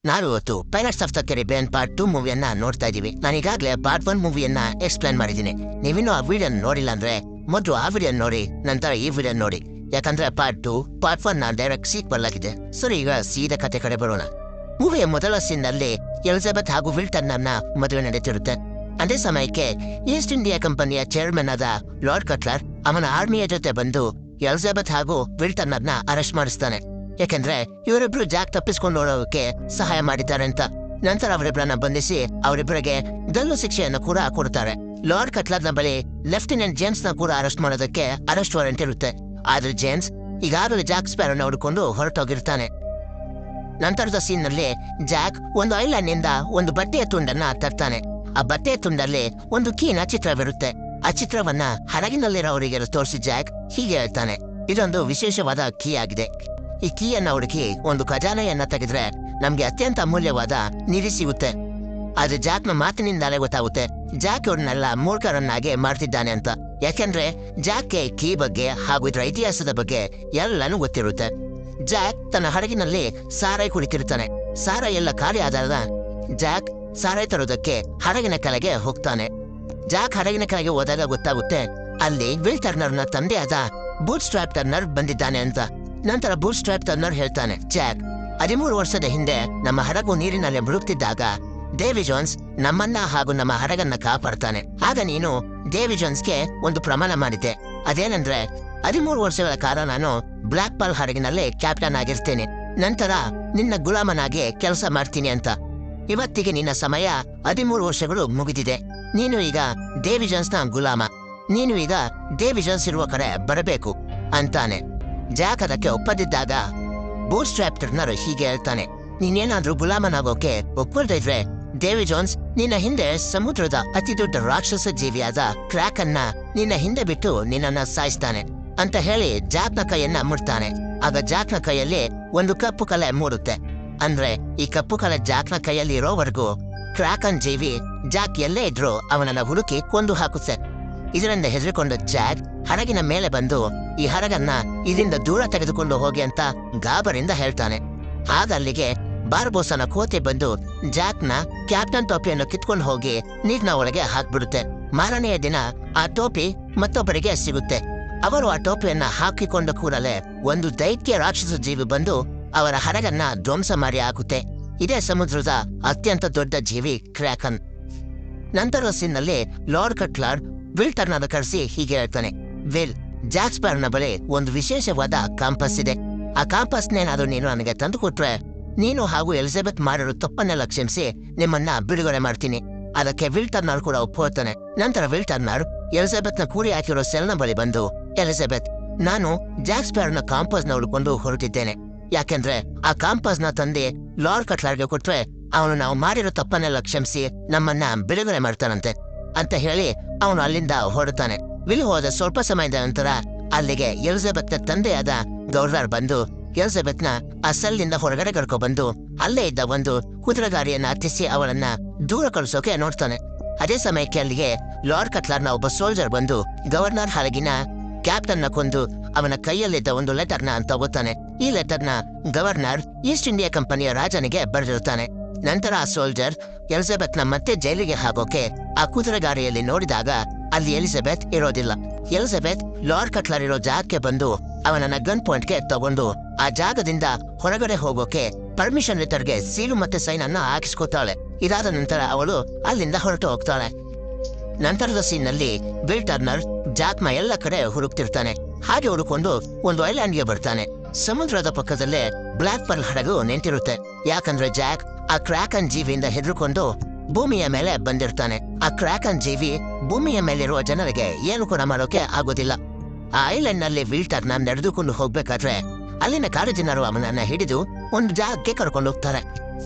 ನಾನು ಇವತ್ತು pirates of the Caribbean part 2 ಮೂವಿಯನ್ನ ನೋಡ್ತಾ ಇದೀವಿ. ನಾನು ಈಗಾಗಲೇ ಪಾರ್ಟ್ 1 ಮೂವಿಯನ್ನ ಎಕ್ಸ್ಪ್ಲೇನ್ ಮಾಡಿದ್ದೀನಿ. ನೀವಿನ್ನೂ ಆ ವಿಡಿಯೋ ನೋಡಿಲ್ಲ ಅಂದ್ರೆ ಮೊದಲು ಆ ವಿಡಿಯೋ ನೋಡಿ, ನಂತರ ಈ ವಿಡಿಯೋ ನೋಡಿ. ಯಾಕಂದ್ರೆ ಪಾರ್ಟ್ 2 ಪಾರ್ಟ್ 1 ನ ಡೈರೆಕ್ಟ್ ಸೀಕ್ವೆಲ್ ಆಗಿದೆ. ಸರಿ, ಈಗ ಸೀದಾ ಕತೆ ಕಡೆ ಬರೋಣ. ಮೂವಿಯ ಮೊದಲ ಸೀನ್ ನಲ್ಲಿ ಎಲಿಜಬೆತ್ ಹಾಗೂ ವಿಲ್ಟರ್ನರ್ನ ಮದುವೆ ನಡೀತಿರುತ್ತೆ. ಅದೇ ಸಮಯಕ್ಕೆ ಈಸ್ಟ್ ಇಂಡಿಯಾ ಕಂಪನಿಯ ಚೇರ್ಮನ್ ಆದ ಲಾರ್ಡ್ ಕಟ್ಲರ್ ಅವನ ಆರ್ಮಿಯ ಜೊತೆ ಬಂದು ಎಲಿಜಬೆತ್ ಹಾಗೂ ವಿಲ್ಟರ್ನರ್ನ ಅರೆಸ್ಟ್ ಮಾಡಿಸ್ತಾನೆ. ಯಾಕೆಂದ್ರೆ ಇವರಿಬ್ರು ಜಾಕ್ ತಪ್ಪಿಸ್ಕೊಂಡು ಹೋಗೋಕೆ ಸಹಾಯ ಮಾಡಿದ್ದಾರೆ ಅಂತ. ನಂತರ ಅವರಿಬ್ಬರನ್ನ ಬಂಧಿಸಿ ಅವರಿಬ್ಬರಿಗೆ ಗಲ್ಲು ಶಿಕ್ಷೆಯನ್ನು ಕೂಡ ಕೊಡ್ತಾರೆ. ಲಾರ್ಡ್ ಕಟ್ಲರ್ನ ಬಳಿ ಲೆಫ್ಟಿನೆಂಟ್ ಜೇಮ್ಸ್ ನ ಕೂಡ ಅರೆಸ್ಟ್ ಮಾಡೋದಕ್ಕೆ ಅರೆಸ್ಟ್ ವಾರೆಂಟ್ ಇರುತ್ತೆ. ಆದ್ರೆ ಜೇಮ್ಸ್ ಈಗಾಗಲೇ ಜಾಕ್ ಸ್ಪ್ಯಾರೋನ ಹುಡುಕೊಂಡು ಹೊರಟೋಗಿರ್ತಾನೆ. ನಂತರದ ಸೀನ್ ನಲ್ಲಿ ಜಾಕ್ ಒಂದು ಐಲ್ಯಾಂಡ್ ನಿಂದ ಒಂದು ಬಟ್ಟೆಯ ತುಂಡನ್ನ ತರ್ತಾನೆ. ಆ ಬಟ್ಟೆಯ ತುಂಡಲ್ಲಿ ಒಂದು ಕೀನ ಚಿತ್ರವಿರುತ್ತೆ. ಆ ಚಿತ್ರವನ್ನ ಹಡಗಿನಲ್ಲಿರೋರಿಗೆ ತೋರಿಸಿ ಜಾಕ್ ಹೀಗೆ ಹೇಳ್ತಾನೆ, ಇದೊಂದು ವಿಶೇಷವಾದ ಕೀ ಆಗಿದೆ. ಈ ಕೀಯನ್ನ ಹುಡುಕಿ ಒಂದು ಖಜಾನೆಯನ್ನ ತೆಗೆದ್ರೆ ನಮ್ಗೆ ಅತ್ಯಂತ ಅಮೂಲ್ಯವಾದ ನಿಧಿ ಸಿಗುತ್ತೆ. ಆದ್ರೆ ಜಾಕ್ನ ಮಾತಿನಿಂದಲೇ ಗೊತ್ತಾಗುತ್ತೆ ಜಾಕ್ ಇವ್ರನ್ನೆಲ್ಲ ಮೂರ್ಖರನ್ನಾಗೆ ಮಾಡ್ತಿದ್ದಾನೆ ಅಂತ. ಯಾಕೆಂದ್ರೆ ಜಾಕ್ಗೆ ಕೀ ಬಗ್ಗೆ ಹಾಗೂ ಇದರ ಇತಿಹಾಸದ ಬಗ್ಗೆ ಎಲ್ಲಾನು ಗೊತ್ತಿರುತ್ತೆ. ಜಾಕ್ ತನ್ನ ಹಡಗಿನಲ್ಲಿ ಸಾರಾಯಿ ಕುಡಿತಿರ್ತಾನೆ. ಸಾರಾಯಿ ಎಲ್ಲ ಖಾಲಿ ಆದಾಗ ಜಾಕ್ ಸಾರಾಯಿ ತರೋದಕ್ಕೆ ಹಡಗಿನ ಕೆಳಗೆ ಹೋಗ್ತಾನೆ. ಜಾಕ್ ಹಡಗಿನ ಕೆಳಗೆ ಹೋದಾಗ ಗೊತ್ತಾಗುತ್ತೆ ಅಲ್ಲಿ ವಿಲ್ ಟರ್ನರ್ನ ತಂದೆಯಾದ ಬೂಟ್ ಸ್ಟ್ರಾಪ್ ಟರ್ನರ್ ಬಂದಿದ್ದಾನೆ ಅಂತ. ನಂತರ ಬೂಟ್ ಸ್ಟ್ರಾಪ್ ಟರ್ನರ್ ಹೇಳ್ತಾನೆ, ಜಾಕ್ 13 ವರ್ಷದ ಹಿಂದೆ ನಮ್ಮ ಹಡಗು ನೀರಿನಲ್ಲಿ ಮುಳುಗ್ತಿದ್ದಾಗ ಡೇವಿ ಜೋನ್ಸ್ ನಮ್ಮನ್ನ ಹಾಗೂ ನಮ್ಮ ಹಡಗನ್ನ ಕಾಪಾಡ್ತಾನೆ. ಆಗ ನೀನು ಡೇವಿ ಜೋನ್ಸ್ಗೆ ಒಂದು ಪ್ರಮಾಣ ಮಾಡಿದ್ದೆ. ಅದೇನಂದ್ರೆ 13 ವರ್ಷಗಳ ಕಾಲ ನಾನು ಬ್ಲಾಕ್ ಪಾಲ್ ಹಡಗಿನಲ್ಲಿ ಕ್ಯಾಪ್ಟನ್ ಆಗಿರ್ತೇನೆ. ನಂತರ ನಿನ್ನ ಗುಲಾಮನಾಗಿ ಕೆಲಸ ಮಾಡ್ತೀನಿ ಅಂತ. ಇವತ್ತಿಗೆ ನಿನ್ನ ಸಮಯ 13 ವರ್ಷಗಳು ಮುಗಿದಿದೆ. ನೀನು ಈಗ ಡೇವಿ ಜೋನ್ಸ್ನ ಗುಲಾಮ. ನೀನು ಈಗ ಡೇವಿ ಜೋನ್ಸ್ ಇರುವ ಕಡೆ ಬರಬೇಕು ಅಂತಾನೆ. ಜಾಕ್ ಅದಕ್ಕೆ ಒಪ್ಪದಿದ್ದಾಗ ಬೂಟ್ ಸ್ಟ್ರಾಪ್ ಟರ್ನರ್ ಹೀಗೆ ಹೇಳ್ತಾನೆ, ನೀನೇನಾದ್ರೂ ಗುಲಾಮನಾಗೋಕೆ ಒಪ್ಪಲ್ದೇ ಇದ್ರೆ ಡೇವಿ ಜೋನ್ಸ್ ನಿನ್ನ ಹಿಂದೆ ಸಮುದ್ರದ ಅತಿ ದೊಡ್ಡ ರಾಕ್ಷಸ ಜೀವಿಯಾದ ಕ್ರ್ಯಾಕ್ ಅನ್ನ ನಿನ್ನ ಹಿಂದೆ ಬಿಟ್ಟು ನಿನ್ನನ್ನ ಸಾಯಿಸ್ತಾನೆ ಅಂತ ಹೇಳಿ ಜಾಕ್ನ ಕೈಯನ್ನ ಮುಟ್ತಾನೆ. ಆಗ ಜಾಕ್ನ ಕೈಯಲ್ಲಿ ಒಂದು ಕಪ್ಪು ಕಲೆ ಮೂಡುತ್ತೆ. ಅಂದ್ರೆ ಈ ಕಪ್ಪು ಕಲೆ ಜಾಕ್ನ ಕೈಯಲ್ಲಿ ಇರೋವರೆಗೂ ಕ್ರ್ಯಾಕನ್ ಜೀವಿ ಜಾಕ್ ಎಲ್ಲೇ ಇದ್ರೂ ಅವನನ್ನ ಹುಡುಕಿ ಕೊಂದು ಹಾಕುತ್ತೆ. ಇದರಿಂದ ಹೆದರಿಕೊಂಡ ಜಾಕ್ ಹಡಗಿನ ಮೇಲೆ ಬಂದು ಈ ಹಡಗನ್ನ ಇದರಿಂದ ದೂರ ತೆಗೆದುಕೊಂಡು ಹೋಗಿ ಅಂತ ಗಾಬರಿಂದ ಹೇಳ್ತಾನೆ. ಆಗ ಅಲ್ಲಿಗೆ ಬಾರ್ಬೋಸನ ಕೋತೆ ಬಂದು ಜಾಕ್ನ ಕ್ಯಾಪ್ಟನ್ ಟೋಪಿಯನ್ನು ಕಿತ್ಕೊಂಡು ಹೋಗಿ ನೀರಿನ ಒಳಗೆ ಹಾಕ್ಬಿಡುತ್ತೆ. ಮಾರನೆಯ ದಿನ ಆ ಟೋಪಿ ಮತ್ತೊಬ್ಬರಿಗೆ ಸಿಗುತ್ತೆ. ಅವರು ಆ ಟೋಪಿಯನ್ನ ಹಾಕಿಕೊಂಡ ಕೂಡಲೇ ಒಂದು ದೈತ್ಯ ರಾಕ್ಷಸ ಜೀವಿ ಬಂದು ಅವರ ಹಡಗನ್ನ ಧ್ವಂಸ ಮಾಡಿ ಹಾಕುತ್ತೆ. ಇದೇ ಸಮುದ್ರದ ಅತ್ಯಂತ ದೊಡ್ಡ ಜೀವಿ ಕ್ರ್ಯಾಕನ್. ನಂತರ ಸೀನ್ನಲ್ಲಿ ಲಾರ್ಡ್ ಕಟ್ಲರ್ ವಿಲ್ ಟರ್ನರ್ ಕರೆಸಿ ಹೀಗೆ ಹೇಳ್ತಾನೆ, ವಿಲ್, ಜಾಕ್ ಸ್ಪ್ಯಾರೋನ ಬಳಿ ಒಂದು ವಿಶೇಷವಾದ ಕಾಂಪಸ್ ಇದೆ. ಆ ಕಾಂಪಸ್ನೇನಾದ್ರೂ ನೀನು ನನಗೆ ತಂದು ಕೊಟ್ರೆ ನೀನು ಹಾಗೂ ಎಲಿಜಬೆತ್ ಮಾಡಿರೋ ತಪ್ಪನ್ನೆಲ್ಲ ಕ್ಷಮಿಸಿ ನಿಮ್ಮನ್ನ ಬಿಡುಗಡೆ ಮಾಡ್ತೀನಿ. ಅದಕ್ಕೆ ವಿಲ್ ಟರ್ನರ್ ಕೂಡ ಒಪ್ಪಿಕೊಳ್ತಾನೆ. ನಂತರ ವಿಲ್ ಟರ್ನರ್ ಎಲಿಜಬೆತ್ನ ಕೂಡಿ ಹಾಕಿರೋ ಸೆಲ್ನ ಬಳಿ ಬಂದು, ಎಲಿಜಬೆತ್, ನಾನು ಜಾಕ್ ಸ್ಪ್ಯಾರೋನ ಕಾಂಪಸ್ನ ಹುಡ್ಕೊಂಡು ಹೊರಟಿದ್ದೇನೆ. ಯಾಕೆಂದ್ರೆ ಆ ಕಾಂಪಸ್ನ ತಂದೆ ಲಾರ್ಡ್ ಕಟ್ಲರ್ಗೆ ಕೊಟ್ರೆ ಅವನು ನಾವು ಮಾಡಿರೋ ತಪ್ಪನ್ನೆಲ್ಲ ಕ್ಷಮಿಸಿ ನಮ್ಮನ್ನ ಬಿಡುಗಡೆ ಮಾಡ್ತಾನಂತೆ ಅಂತ ಹೇಳಿ ಅವನು ಅಲ್ಲಿಂದ ಹೊರಡ್ತಾನೆ. ವಿಲ್ ಹೋದ ಸ್ವಲ್ಪ ಸಮಯದ ನಂತರ ಅಲ್ಲಿಗೆ ಎಲಿಜಬೆತ್ನ ತಂದೆಯಾದ ಗವರ್ನರ್ ಬಂದು ಎಲಿಜಬೆತ್ನ ಆ ಸೆಲ್ನಿಂದ ಹೊರಗಡೆ ಕರ್ಕೊಬಂದು ಅಲ್ಲೇ ಇದ್ದ ಒಂದು ಕುದುರೆಗಾರಿಯನ್ನ ಹತ್ತಿಸಿ ಅವಳನ್ನ ದೂರ ಕಳಿಸೋಕೆ ನೋಡ್ತಾನೆ. ಅದೇ ಸಮಯಕ್ಕೆ ಅಲ್ಲಿಗೆ ಲಾರ್ಡ್ ಕಟ್ಲರ್ನ ಒಬ್ಬ ಸೋಲ್ಜರ್ ಬಂದು ಗವರ್ನರ್ ಹಡಗಿನ ಕ್ಯಾಪ್ಟನ್ನ ಕೊಂದು ಅವನ ಕೈಯಲ್ಲಿದ್ದ ಒಂದು ಲೆಟರ್ನ ತಗೋತಾನೆ. ಈ ಲೆಟರ್ನ ಗವರ್ನರ್ ಈಸ್ಟ್ ಇಂಡಿಯಾ ಕಂಪನಿಯ ರಾಜನಿಗೆ ಬರೆದಿರುತ್ತಾನೆ. ನಂತರ ಆ ಸೋಲ್ಜರ್ ಎಲಿಜಬೆತ್ನ ಮತ್ತೆ ಜೈಲಿಗೆ ಹಾಕೋಕೆ ಆ ಕುದುರೆಗಾರಿಯಲ್ಲಿ ನೋಡಿದಾಗ ಅಲ್ಲಿ ಎಲಿಜಬೆತ್ ಇರೋದಿಲ್ಲ. ಎಲಿಜಬೆತ್ ಲಾರ್ಡ್ ಕಟ್ಲರ್ ಇರೋ ಜಾಗಕ್ಕೆ ಬಂದು ಅವನನ್ನ ಗನ್ ಪಾಯಿಂಟ್ಗೆ ತಗೊಂಡು ಆ ಜಾಗದಿಂದ ಹೊರಗಡೆ ಹೋಗೋಕೆ ಪರ್ಮಿಷನ್ ಲೆಟರ್ಗೆ ಸೀಲು ಮತ್ತೆ ಸೈನ್ ಅನ್ನ ಹಾಕಿಸ್ಕೊತಾಳೆ. ಇದಾದ ನಂತರ ಅವಳು ಅಲ್ಲಿಂದ ಹೊರಟು ಹೋಗ್ತಾಳೆ. ನಂತರದ ಸೀನ್ ನಲ್ಲಿ ವಿಲ್ ಟರ್ನರ್ ಜಾಕ್ನ ಎಲ್ಲ ಕಡೆ ಹುಡುಕ್ತಿರ್ತಾನೆ. ಹಾಗೆ ಹುಡುಕೊಂಡು ಒಂದು ಐಲ್ಯಾಂಡ್ಗೆ ಬರ್ತಾನೆ. ಸಮುದ್ರದ ಪಕ್ಕದಲ್ಲೇ ಬ್ಲಾಕ್ ಪರ್ಲ್ ಹಡಗು ನಿಂತಿರುತ್ತೆ. ಯಾಕಂದ್ರೆ ಜಾಕ್ ಆ ಕ್ರ್ಯಾಕನ್ ಜೀವಿಯಿಂದ ಹೆದರ್ಕೊಂಡು ಭೂಮಿಯ ಮೇಲೆ ಬಂದಿರ್ತಾನೆ. ಆ ಕ್ರ್ಯಾಕನ್ ಜೀವಿ ಭೂಮಿಯ ಮೇಲಿರುವ ಜನರಿಗೆ ಏನು ಕೂಡ ಮಾಡೋಕೆ ಆಗೋದಿಲ್ಲ. ಆ ಐಲ್ಯಾಂಡ್ ನಲ್ಲಿ ವಿಲ್ ಟರ್ನರ್ ನಡೆದುಕೊಂಡು ಹೋಗ್ಬೇಕಾದ್ರೆ ಅಲ್ಲಿನ ಕಾಡು ಜನರು ಅವನನ್ನ ಹಿಡಿದು ಒಂದು ಜಾಗಕ್ಕೆ ಕರ್ಕೊಂಡು ಹೋಗ್ತಾರೆ.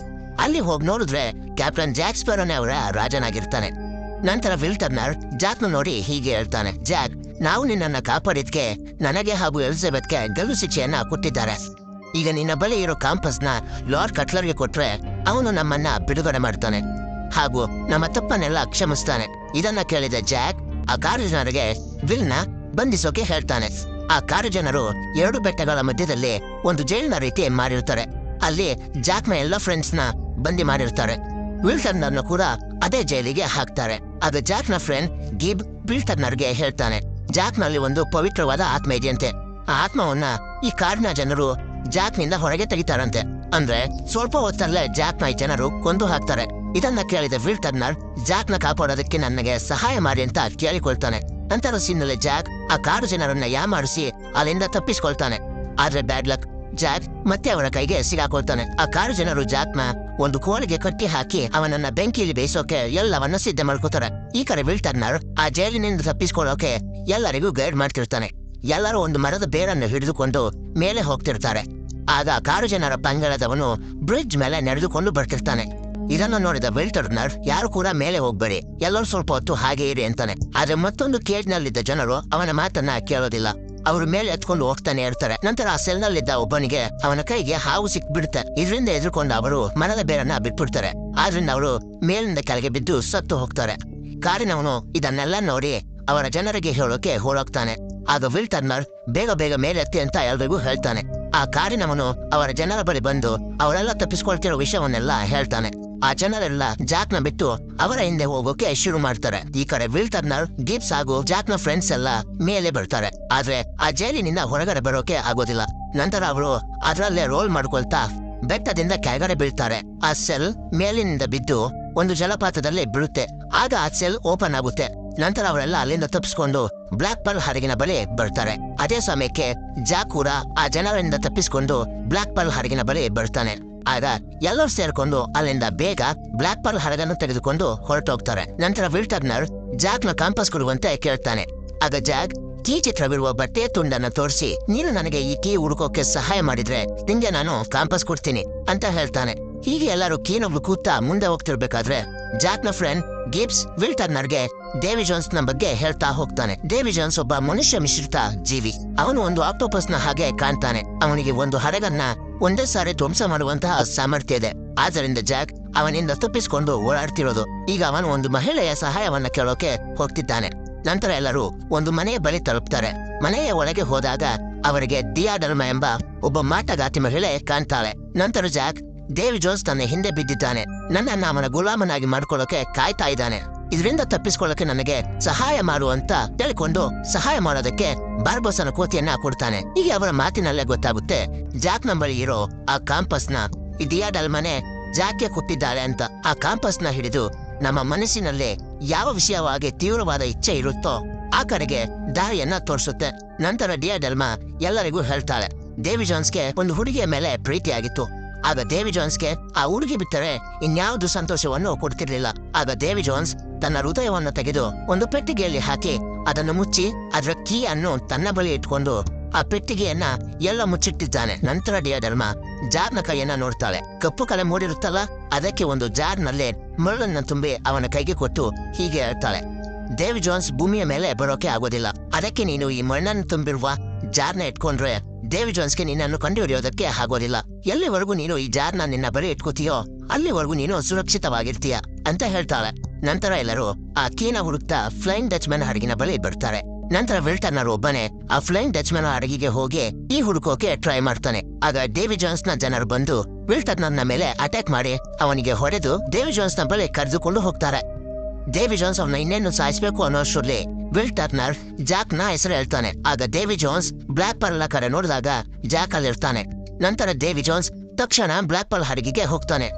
ಅಲ್ಲಿ ಹೋಗಿ ನೋಡಿದ್ರೆ ಕ್ಯಾಪ್ಟನ್ ಜಾಕ್ ಸ್ಪ್ಯಾರೋನೇ ಅವರ ರಾಜನಾಗಿರ್ತಾನೆ. ನಂತರ ವಿಲ್ ಟರ್ನರ್ ಜಾಕ್ನ ನೋಡಿ ಹೀಗೆ ಹೇಳ್ತಾನೆ, ಜಾಕ್, ನಾವು ನಿನ್ನನ್ನ ಕಾಪಾಡಿದ್ಕೆ ನನಗೆ ಹಾಗೂ ಎಲಿಜಬೆತ್ಗೆ ಗಲ್ಲು ಶಿಕ್ಷೆಯನ್ನ ಕೊಟ್ಟಿದ್ದಾರೆ. ಈಗ ನಿನ್ನ ಬಳಿ ಇರೋ ಕಾಂಪಸ್ನ ಲಾರ್ಡ್ ಕಟ್ಲರ್ಗೆ ಕೊಟ್ರೆ ಅವನು ನಮ್ಮನ್ನ ಬಿಡುಗಡೆ ಮಾಡ್ತಾನೆ ಹಾಗೂ ನಮ್ಮ ತಪ್ಪನ್ನೆಲ್ಲ ಕ್ಷಮಿಸ್ತಾನೆ. ಇದನ್ನ ಕೇಳಿದ ಜಾಕ್ ಆ ಕಾಡು ಜನರಿಗೆ ವಿಲ್ನ ಬಂಧಿಸೋಕೆ ಹೇಳ್ತಾನೆ. ಆ ಕಾಡು ಜನರು 2 ಬೆಟ್ಟಗಳ ಮಧ್ಯದಲ್ಲಿ ಒಂದು ಜೈಲಿನ ರೀತಿ ಮಾಡಿರ್ತಾರೆ. ಅಲ್ಲಿ ಜಾಕ್ನ ಎಲ್ಲ ಫ್ರೆಂಡ್ಸ್ನ ಬಂದಿ ಮಾಡಿರ್ತಾರೆ. ವಿಲ್ ಟರ್ನರ್ನ ಕೂಡ ಅದೇ ಜೈಲಿಗೆ ಹಾಕ್ತಾರೆ. ಆಗ ಜಾಕ್ನ ಫ್ರೆಂಡ್ ಗಿಬ್ ವಿಲ್ ಟರ್ನರ್ಗೆ ಹೇಳ್ತಾನೆ, ಜಾಕ್ನಲ್ಲಿ ಒಂದು ಪವಿತ್ರವಾದ ಆತ್ಮ ಇದೆಯಂತೆ. ಆ ಆತ್ಮವನ್ನ ಈ ಕಾಡಿನ ಜನರು ಜಾಕ್ನಿಂದ ಹೊರಗೆ ತೆಗಿತಾರಂತೆ. ಅಂದ್ರೆ ಸ್ವಲ್ಪ ಹೊತ್ತಲ್ಲೇ ಜಾಕ್ನ ಈ ಜನರು ಕೊಂದು ಹಾಕ್ತಾರೆ. ಇದನ್ನ ಕೇಳಿದ ವಿಲ್ ಟರ್ನರ್ ಜಾಕ್ನ ಕಾಪಾಡೋದಕ್ಕೆ ನನಗೆ ಸಹಾಯ ಮಾಡಿ ಅಂತ ಕೇಳಿಕೊಳ್ತಾನೆ. ನಂತರ ಸೀನ್ನಲ್ಲಿ ಜಾಕ್ ಆ ಕಾಡು ಜನರನ್ನ ಯಾಮಾರಿಸಿ ಅಲ್ಲಿಂದ ತಪ್ಪಿಸ್ಕೊಳ್ತಾನೆ. ಆದ್ರೆ ಬ್ಯಾಡ್ ಲಕ್, ಜಾಕ್ ಮತ್ತೆ ಅವರ ಕೈಗೆ ಸಿಗಾಕೊಳ್ತಾನೆ. ಆ ಕಾಡು ಜನರು ಜಾಕ್ನ ಒಂದು ಕೋಳಿಗೆ ಕಟ್ಟಿ ಹಾಕಿ ಅವನನ್ನ ಬೆಂಕಿಯಲ್ಲಿ ಬೇಯಿಸೋಕೆ ಎಲ್ಲವನ್ನ ಸಿದ್ಧ ಮಾಡ್ಕೋತಾರೆ. ಈ ಕಡೆ ವಿಲ್ ಟರ್ನರ್ ಆ ಜೈಲಿನಿಂದ ತಪ್ಪಿಸ್ಕೊಳ್ಳೋಕೆ ಎಲ್ಲರಿಗೂ ಗೈಡ್ ಮಾಡ್ತಿರ್ತಾನೆ. ಎಲ್ಲರೂ ಒಂದು ಮರದ ಬೇರನ್ನು ಹಿಡಿದುಕೊಂಡು ಮೇಲೆ ಹೋಗ್ತಿರ್ತಾರೆ. ಆಗ ಕಾಡು ಜನರ ಪಂಗಡದವನು ಬ್ರಿಡ್ಜ್ ಮೇಲೆ ನಡೆದುಕೊಂಡು ಬರ್ತಿರ್ತಾನೆ. ಇದನ್ನು ನೋಡಿದ ವಿಲ್ ಟರ್ನರ್ ಯಾರು ಕೂಡ ಮೇಲೆ ಹೋಗ್ಬೇಡಿ, ಎಲ್ಲರೂ ಸ್ವಲ್ಪ ಹೊತ್ತು ಹಾಗೆ ಇರಿ ಅಂತಾನೆ. ಆದ್ರೆ ಮತ್ತೊಂದು ಕೇಜ್ ನಲ್ಲಿದ್ದ ಜನರು ಅವನ ಮಾತನ್ನ ಕೇಳೋದಿಲ್ಲ. ಅವರು ಮೇಲೆ ಎತ್ಕೊಂಡು ಹೋಗ್ತಾನೆ ಇರ್ತಾರೆ. ನಂತರ ಆ ಸೆಲ್ ನಲ್ಲಿದ್ದ ಒಬ್ಬನಿಗೆ ಅವನ ಕೈಗೆ ಹಾವು ಸಿಕ್ಬಿಡುತ್ತೆ. ಇದರಿಂದ ಎದುರ್ಕೊಂಡು ಅವರು ಮರದ ಬೇರನ್ನ ಬಿಟ್ಬಿಡ್ತಾರೆ. ಆದ್ರಿಂದ ಅವರು ಮೇಲಿಂದ ಕೆಳಗೆ ಬಿದ್ದು ಸತ್ತು ಹೋಗ್ತಾರೆ. ಕಾಡಿನವನು ಇದನ್ನೆಲ್ಲ ನೋಡಿ ಅವರ ಜನರಿಗೆ ಹೇಳೋಕೆ ಹೋಗ್ತಾನೆ. ಆಗ ವಿಲ್ ಟರ್ನರ್ ಬೇಗ ಬೇಗ ಮೇಲೆತ್ತಿ ಅಂತ ಎಲ್ರಿಗೂ ಹೇಳ್ತಾನೆ. ಆ ಕಾಡಿನವನು ಅವರ ಜನರ ಬಳಿ ಬಂದು ಅವರೆಲ್ಲ ತಪ್ಪಿಸ್ಕೊಳ್ತಿರೋ ವಿಷಯವನ್ನೆಲ್ಲ ಹೇಳ್ತಾನೆ. ಆ ಜನರೆಲ್ಲ ಜಾಕ್ನ ಬಿಟ್ಟು ಅವರ ಹಿಂದೆ ಹೋಗೋಕೆ ಶುರು ಮಾಡ್ತಾರೆ. ಈ ಕಡೆ ವಿಲ್ ಟರ್ನರ್, ಗಿಬ್ಸ್ ಹಾಗೂ ಜಾಕ್ನ ಫ್ರೆಂಡ್ಸ್ ಎಲ್ಲ ಮೇಲೆ ಬರ್ತಾರೆ. ಆದ್ರೆ ಆ ಜೈಲಿನಿಂದ ಹೊರಗಡೆ ಬರೋಕೆ ಆಗೋದಿಲ್ಲ. ನಂತರ ಅವರು ಅದರಲ್ಲೇ ರೋಲ್ ಮಾಡ್ಕೊಳ್ತಾ ಬೆಟ್ಟದಿಂದ ಕೆಳಗಡೆ ಬೀಳ್ತಾರೆ. ಆ ಸೆಲ್ ಮೇಲಿನಿಂದ ಬಿದ್ದು ಒಂದು ಜಲಪಾತದಲ್ಲಿ ಬೀಳುತ್ತೆ. ಆಗ ಆ ಸೆಲ್ ಓಪನ್ ಆಗುತ್ತೆ. ನಂತರ ಅವರೆಲ್ಲ ಅಲ್ಲಿಂದ ತಪ್ಪಿಸ್ಕೊಂಡು ಬ್ಲಾಕ್ ಪರ್ಲ್ ಹಡಗಿನ ಬಳಿ ಬರ್ತಾರೆ. ಅದೇ ಸಮಯಕ್ಕೆ ಜಾಕ್ ಕೂಡ ಆ ಜನರಿಂದ ತಪ್ಪಿಸ್ಕೊಂಡು ಬ್ಲಾಕ್ ಪರ್ಲ್ ಹಡಗಿನ ಬಳಿ ಬರ್ತಾನೆ. ಆಗ ಎಲ್ಲರೂ ಸೇರ್ಕೊಂಡು ಅಲ್ಲಿಂದ ಬೇಗ ಬ್ಲಾಕ್ ಪರ್ಲ್ ಹಡಗನ್ನು ತೆಗೆದುಕೊಂಡು ಹೊರಟೋಗ್ತಾರೆ. ನಂತರ ವಿಲ್ ಟರ್ನರ್ ಜಾಕ್ನ ಕಾಂಪಸ್ ಕೊಡುವಂತೆ ಕೇಳ್ತಾನೆ. ಆಗ ಜಾಕ್ ಕೀ ಚಿತ್ರವಿರುವ ಬಟ್ಟೆಯ ತುಂಡನ್ನ ತೋರಿಸಿ, ನೀನು ನನಗೆ ಈ ಕೀ ಹುಡುಕೋಕೆ ಸಹಾಯ ಮಾಡಿದ್ರೆ ನಿಂಗೆ ನಾನು ಕಾಂಪಸ್ ಕೊಡ್ತೀನಿ ಅಂತ ಹೇಳ್ತಾನೆ. ಹೀಗೆ ಎಲ್ಲರೂ ಕೀನೊಬ್ಳು ಕೂತಾ ಮುಂದೆ ಹೋಗ್ತಿರ್ಬೇಕಾದ್ರೆ ಜಾಕ್ನ ಫ್ರೆಂಡ್ ಗಿಬ್ಸ್ ವಿಲ್ ಟರ್ನರ್ಗೆ ಡೇವಿ ಜೋನ್ಸ್ ನ ಬಗ್ಗೆ ಹೇಳ್ತಾ ಹೋಗ್ತಾನೆ. ಡೇವಿ ಜೋನ್ಸ್ ಒಬ್ಬ ಮನುಷ್ಯ ಮಿಶ್ರಿತ ಜೀವಿ. ಅವನು ಒಂದು ಆಕ್ಟೋಪಸ್ ನ ಹಾಗೆ ಕಾಣ್ತಾನೆ. ಅವನಿಗೆ ಒಂದು ಹಡಗನ್ನ ಒಂದೇ ಸಾರಿ ಧ್ವಂಸ ಮಾಡುವಂತಹ ಸಾಮರ್ಥ್ಯ ಇದೆ. ಆದ್ದರಿಂದ ಜಾಕ್ ಅವನಿಂದ ತಪ್ಪಿಸಿಕೊಂಡು ಓಡಾಡ್ತಿರೋದು. ಈಗ ಅವನು ಒಂದು ಮಹಿಳೆಯ ಸಹಾಯವನ್ನ ಕೇಳೋಕೆ ಹೋಗ್ತಿದ್ದಾನೆ. ನಂತರ ಎಲ್ಲರೂ ಒಂದು ಮನೆಯ ಬಳಿ ತಲುಪ್ತಾರೆ. ಮನೆಯ ಒಳಗೆ ಹೋದಾಗ ಅವರಿಗೆ ದಿಯಾಡಲ್ಮಾ ಎಂಬ ಒಬ್ಬ ಮಾಟಗಾತಿ ಮಹಿಳೆ ಕಾಣ್ತಾಳೆ. ನಂತರ ಜಾಕ್ ಡೇವಿ ಜೋನ್ಸ್ ತನ್ನ ಹಿಂದೆ ಬಿದ್ದಿದ್ದಾನೆ. ನನ್ನನ್ನ ಅವನ ಗುಲಾಮನಾಗಿ ಮಾಡ್ಕೊಳ್ಳೋಕೆ ಕಾಯ್ತಾ ಇದ್ದಾನೆ. ಇದರಿಂದ ತಪ್ಪಿಸ್ಕೊಳ್ಳೋಕೆ ನನಗೆ ಸಹಾಯ ಮಾಡು ಅಂತ ಹೇಳಿಕೊಂಡು ಸಹಾಯ ಮಾಡೋದಕ್ಕೆ ಬಾರ್ಬೋಸನ ಕೋತಿಯನ್ನ ಕೊಡ್ತಾನೆ. ಹೀಗೆ ಅವರ ಮಾತಿನಲ್ಲೇ ಗೊತ್ತಾಗುತ್ತೆ ಜಾಕ್ನ ಬಳಿ ಇರೋ ಆ ಕಾಂಪಸ್ನ ಈ ದಿಯಾಡಲ್ಮಾನೆ ಜಾಕ್ಗೆ ಕೊಟ್ಟಿದ್ದಾಳೆ ಅಂತ. ಆ ಕಾಂಪಸ್ನ ಹಿಡಿದು ನಮ್ಮ ಮನಸ್ಸಿನಲ್ಲಿ ಯಾವ ವಿಷಯವಾಗಿ ತೀವ್ರವಾದ ಇಚ್ಛೆ ಇರುತ್ತೋ ಆ ಕಡೆಗೆ ದಾರಿಯನ್ನ ತೋರಿಸುತ್ತೆ. ನಂತರ ದಿಯಾಡಲ್ಮಾ ಎಲ್ಲರಿಗೂ ಹೇಳ್ತಾಳೆ, ಡೇವಿ ಜೋನ್ಸ್ಗೆ ಒಂದು ಹುಡುಗಿಯ ಮೇಲೆ ಪ್ರೀತಿಯಾಗಿತ್ತು. ಆಗ ಡೇವಿ ಜೋನ್ಸ್ಗೆ ಆ ಹುಡುಗಿ ಬಿಟ್ಟರೆ ಇನ್ಯಾವುದು ಸಂತೋಷವನ್ನು ಕೊಡ್ತಿರ್ಲಿಲ್ಲ. ಆಗ ಡೇವಿ ಜೋನ್ಸ್ ತನ್ನ ಹೃದಯವನ್ನು ತೆಗೆದು ಒಂದು ಪೆಟ್ಟಿಗೆಯಲ್ಲಿ ಹಾಕಿ ಅದನ್ನು ಮುಚ್ಚಿ ಅದರ ಕೀ ಅನ್ನು ತನ್ನ ಬಳಿ ಇಟ್ಕೊಂಡು ಆ ಪೆಟ್ಟಿಗೆಯನ್ನ ಎಲ್ಲ ಮುಚ್ಚಿಟ್ಟಿದ್ದಾನೆ. ನಂತರ ದಿಯಾಡಲ್ಮಾ ಜಾರ್ನ ಕೈಯನ್ನ ನೋಡ್ತಾಳೆ. ಕಪ್ಪು ಕಲೆ ಮೂಡಿರುತ್ತಲ್ಲ, ಅದಕ್ಕೆ ಒಂದು ಜಾರ್ನಲ್ಲೇ ಮರಳನ್ನ ತುಂಬಿ ಅವನ ಕೈಗೆ ಕೊಟ್ಟು ಹೀಗೆ ಹೇಳ್ತಾಳೆ, ಡೇವಿ ಜೋನ್ಸ್ ಭೂಮಿಯ ಮೇಲೆ ಬರೋಕೆ ಆಗೋದಿಲ್ಲ. ಅದಕ್ಕೆ ನೀನು ಈ ಮಣ್ಣನ್ನು ತುಂಬಿರುವ ಜಾರ್ನ ಇಟ್ಕೊಂಡ್ರೆ ಡೇವಿ ಜೋನ್ಸ್ಗೆ ನಿನ್ನನ್ನು ಕಂಡುಹಿಡಿಯೋದಕ್ಕೆ ಆಗೋದಿಲ್ಲ. ಎಲ್ಲಿವರೆಗೂ ನೀನು ಈ ಜಾರ್ನ ನಿನ್ನ ಬಳಿ ಇಟ್ಕೋತೀಯೋ ಅಲ್ಲಿವರೆಗೂ ನೀನು ಸುರಕ್ಷಿತವಾಗಿರ್ತೀಯ ಅಂತ ಹೇಳ್ತಾಳೆ. ನಂತರ ಎಲ್ಲರೂ ಆ ಕೀನ ಹುಡುಕ್ತಾ ಫ್ಲೈಯಿಂಗ್ ಡಚ್ಮನ್ ಹಡಗಿನ ಬಳಿ ಬರ್ತಾರೆ. ನಂತರ ವಿಲ್ ಟರ್ನರ್ ಒಬ್ಬನೇ ಆ ಫ್ಲೈಯಿಂಗ್ ಡಚ್ಮನ್ ಹಡಗಿಗೆ ಹೋಗಿ ಈ ಹುಡುಕೋಕೆ ಟ್ರೈ ಮಾಡ್ತಾನೆ. ಆಗ ಡೇವಿ ಜೋನ್ಸ್ ನ ಜನರು ಬಂದು ವಿಲ್ ಟರ್ನರ್ ನ ಮೇಲೆ ಅಟ್ಯಾಕ್ ಮಾಡಿ ಅವನಿಗೆ ಹೊಡೆದು ಡೇವಿ ಜೋನ್ಸ್ ನ ಬಳಿ ಕರೆದುಕೊಂಡು ಹೋಗ್ತಾರೆ. ಡೇವಿ ಜೋನ್ಸ್ ಅವನ ಇನ್ನೇನು ಸಾಯಿಸಬೇಕು ಅನ್ನೋಷ್ಟರಲ್ಲಿ ವಿಲ್ ಟರ್ನರ್ ಜಾಕ್ ನ ಹೆಸರು ಹೇಳ್ತಾನೆ. ಆಗ ಡೇವಿ ಜೋನ್ಸ್ ಬ್ಲಾಕ್ ಪರ್ಲ್ ಕಡೆ ನೋಡಿದಾಗ ಜಾಕ್ ಅಲ್ಲಿರ್ತಾನೆ. ನಂತರ ಡೇವಿ ಜೋನ್ಸ್ ತಕ್ಷಣ ಬ್ಲಾಕ್ ಪರ್ಲ್ ಹಡಗಿಗೆ ಹೋಗ್ತಾನೆ.